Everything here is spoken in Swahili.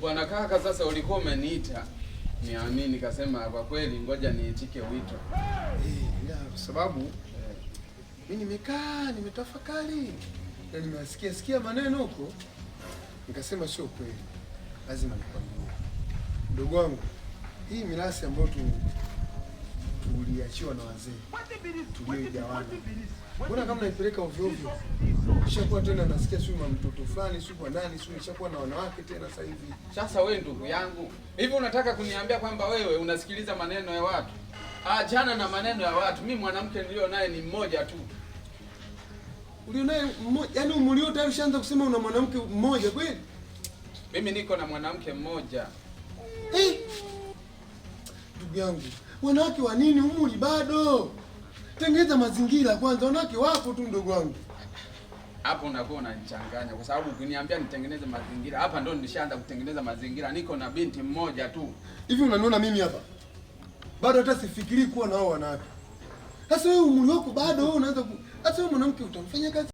Bwana kaka, sasa ulikuwa umeniita. Niamini nikasema kwa kweli ngoja niitike wito. Kwa sababu mimi nimekaa nimetafakari na nimesikia maneno huko, nikasema sio kweli, lazima nikwambie mdogo wangu, hii mirasi ambayo tuliachiwa na wazee tulioigawana, mbona kama naipeleka ovyo ovyo? Nishakuwa tena nasikia sio mtoto fulani sio kwa nani sio, nishakuwa na wanawake tena sasa hivi. Sasa wewe ndugu yangu, hivi unataka kuniambia kwamba wewe unasikiliza maneno ya watu? Achana na maneno ya watu. Mimi mwanamke nilio naye ni mmoja tu. Ulionaye mmoja? Yaani umulio tayari ushaanza kusema una mwanamke mmoja kweli? Mimi niko na mwanamke mmoja. Ndugu yangu, wanawake wa nini umuli bado? Tengeneza mazingira kwanza, wanawake wapo tu ndugu wangu. Hapo unakuwa unanichanganya kwa sababu ukiniambia nitengeneze mazingira, hapa ndo nilishaanza kutengeneza mazingira. Niko na binti mmoja tu. Hivi unaniona mimi hapa? Bado hata sifikiri kuwa na hao wanawake. Sasa wewe umri wako bado wewe unaanza sasa wewe mwanamke utamfanya kazi